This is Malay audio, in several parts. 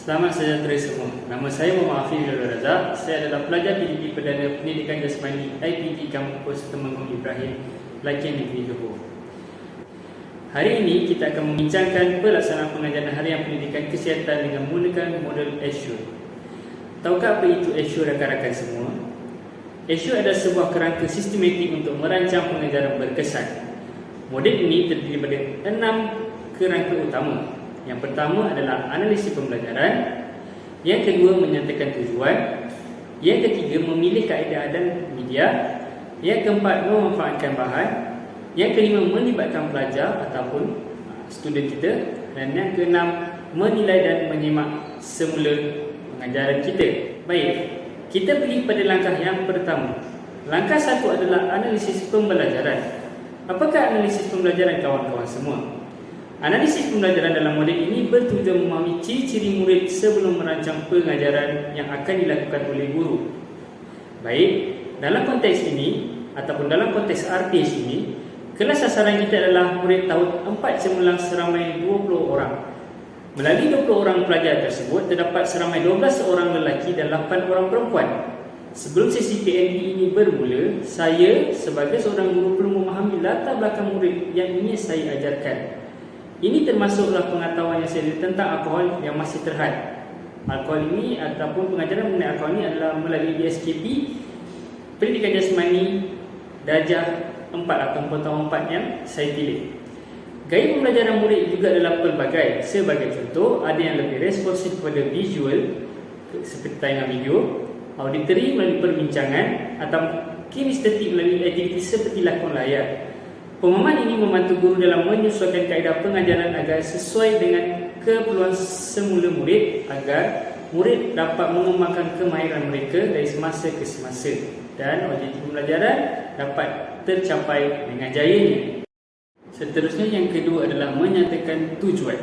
Selamat sejahtera semua. Nama saya Muhammad Afif Razak. Saya adalah pelajar PDP Perdana Pendidikan Jasmani IPD Kampus Temenggung Ibrahim, Lakian Negeri Johor. Hari ini kita akan membincangkan pelaksanaan pengajaran harian pendidikan kesihatan dengan menggunakan model Assure. Tahukah apa itu Assure rakan-rakan semua? Assure adalah sebuah kerangka sistematik untuk merancang pengajaran berkesan. Model ini terdiri daripada 6 kerangka utama. Yang pertama adalah analisis pembelajaran. Yang kedua, menyatakan tujuan. Yang ketiga, memilih kaedah dan media. Yang keempat, memanfaatkan bahan. Yang kelima, melibatkan pelajar ataupun student kita. Dan yang keenam, menilai dan menyimak semula pengajaran kita. Baik, kita pergi pada langkah yang pertama. Langkah satu adalah analisis pembelajaran. Apakah analisis pembelajaran kawan-kawan semua? Analisis pembelajaran dalam model ini bertujuan memahami ciri-ciri murid sebelum merancang pengajaran yang akan dilakukan oleh guru. Baik, dalam konteks ini ataupun dalam konteks RTS ini, kelas sasaran kita adalah murid tahun 4 cemerlang seramai 20 orang. Melalui 20 orang pelajar tersebut, terdapat seramai 12 orang lelaki dan 8 orang perempuan. Sebelum sesi PNB ini bermula, saya sebagai seorang guru perlu memahami latar belakang murid yang ingin saya ajarkan. Ini termasuklah pengetahuan yang saya tentang alkohol yang masih terhad. Alkohol ini ataupun pengajaran mengenai alkohol ini adalah melalui DSKP Pendidikan Jasmani Darjah 4 ataupun tahun 4 yang saya pilih. Gaya pembelajaran murid juga adalah pelbagai. Sebagai contoh, ada yang lebih responsif kepada visual seperti tayangan video, auditory melalui perbincangan, atau kinestetik melalui aktiviti seperti lakon layar. Pemahaman ini membantu guru dalam menyesuaikan kaedah pengajaran agar sesuai dengan keperluan semula murid, agar murid dapat mengembangkan kemahiran mereka dari semasa ke semasa dan objektif pembelajaran dapat tercapai dengan jayanya. Seterusnya, yang kedua adalah menyatakan tujuan.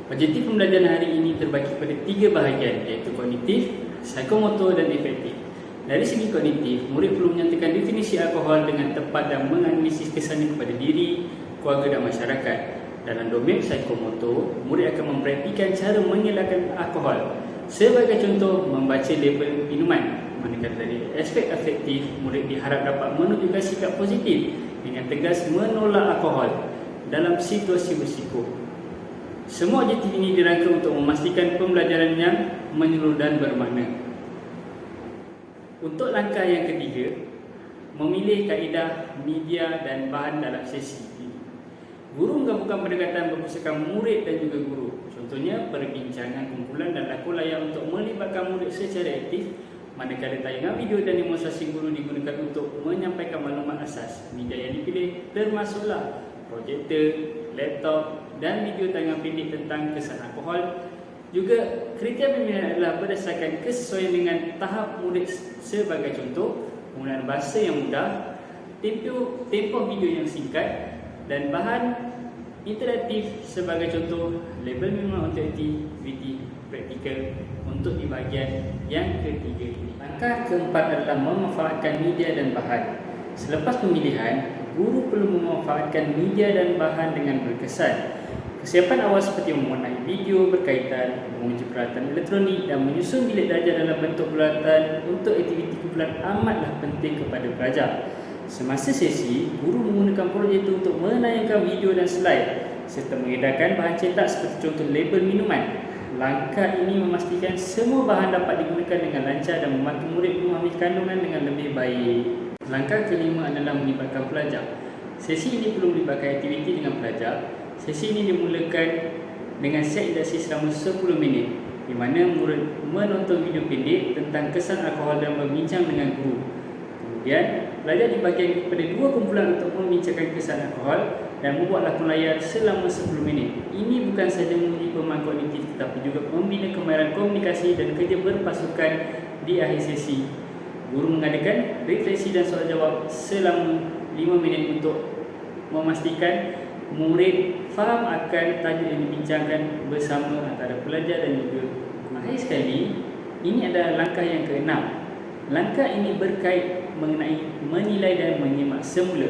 Objektif pembelajaran hari ini terbagi pada 3 bahagian, iaitu kognitif, psikomotor dan efektif. Dari segi kognitif, murid perlu menyatakan definisi alkohol dengan tepat dan menganalisis kesannya kepada diri, keluarga dan masyarakat. Dalam domain psikomotor, murid akan mempraktikkan cara mengelakkan alkohol. Sebagai contoh, membaca label minuman. Manakala dari aspek afektif, murid diharap dapat menunjukkan sikap positif dengan tegas menolak alkohol dalam situasi berisiko. Semua objektif ini dirangka untuk memastikan pembelajaran yang menyeluruh dan bermakna. Untuk langkah yang ketiga, memilih kaedah, media dan bahan dalam sesi ini. Guru menggabungkan pendekatan berpusatkan murid dan juga guru. Contohnya, perbincangan, kumpulan dan lakon layar untuk melibatkan murid secara aktif, manakala tayangan video dan demonstrasi guru digunakan untuk menyampaikan maklumat asas. Media yang dipilih termasuklah projektor, laptop dan video tayangan pendek tentang kesan alkohol. Juga kriteria pemilihan adalah berdasarkan kesesuaian dengan tahap murid. Sebagai contoh, penggunaan bahasa yang mudah, tempoh video yang singkat dan bahan interaktif. Sebagai contoh, label minuman untuk aktiviti praktikal untuk di bahagian yang ketiga ini. Langkah keempat adalah memanfaatkan media dan bahan. Selepas pemilihan, guru perlu memanfaatkan media dan bahan dengan berkesan. Kesiapan awal seperti mewarnai video berkaitan, menguji peralatan elektronik dan menyusun bilik darjah dalam bentuk bulatan untuk aktiviti kumpulan amatlah penting kepada pelajar. Semasa sesi, guru menggunakan projektor untuk menayangkan video dan slide serta mengedarkan bahan cetak seperti contoh label minuman. Langkah ini memastikan semua bahan dapat digunakan dengan lancar dan membantu murid memahami kandungan dengan lebih baik. Langkah kelima adalah melibatkan pelajar. Sesi ini perlu melibatkan aktiviti dengan pelajar. Sesi ini dimulakan dengan set induksi selama 10 minit di mana murid menonton video pendek tentang kesan alkohol dan berbincang dengan guru. Kemudian, pelajar dibagikan kepada 2 kumpulan untuk membincangkan kesan alkohol dan membuat lakon layar selama 10 minit. Ini bukan sahaja menguji pemahaman kognitif tetapi juga membina kemahiran komunikasi dan kerja berpasukan di akhir sesi. Guru mengadakan refleksi dan soal jawab selama 5 minit untuk memastikan murid faham akan tajuk yang dibincangkan bersama antara pelajar dan juga guru. Akhir sekali, ini adalah langkah yang ke-6. Langkah ini berkait mengenai menilai dan menyimak semula.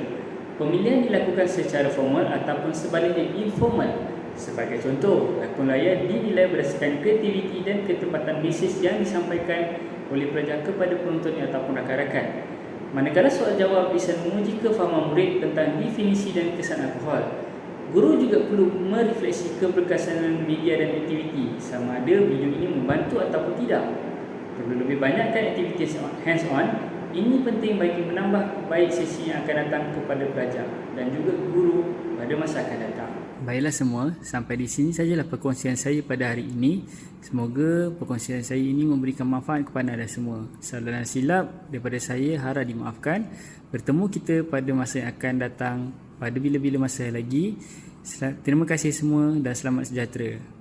Pemilihan dilakukan secara formal ataupun sebaliknya informal. Sebagai contoh, lakon layar dinilai berdasarkan kreativiti dan ketepatan mesej yang disampaikan oleh pelajar kepada penontonnya ataupun rakan-rakan. Manakala soal jawab bisa menguji kefahaman murid tentang definisi dan kesan alkohol, guru juga perlu merefleksi keberkesanan media dan aktiviti, sama ada video ini membantu ataupun tidak. Perlu lebih banyakkan aktiviti hands-on. Ini penting bagi menambah baik sesi yang akan datang kepada pelajar dan juga guru pada masa akan datang. Baiklah semua, sampai di sini sajalah perkongsian saya pada hari ini. Semoga perkongsian saya ini memberikan manfaat kepada anda semua. Salah dan silap daripada saya harap dimaafkan. Bertemu kita pada masa yang akan datang pada bila-bila masa lagi. Terima kasih semua dan selamat sejahtera.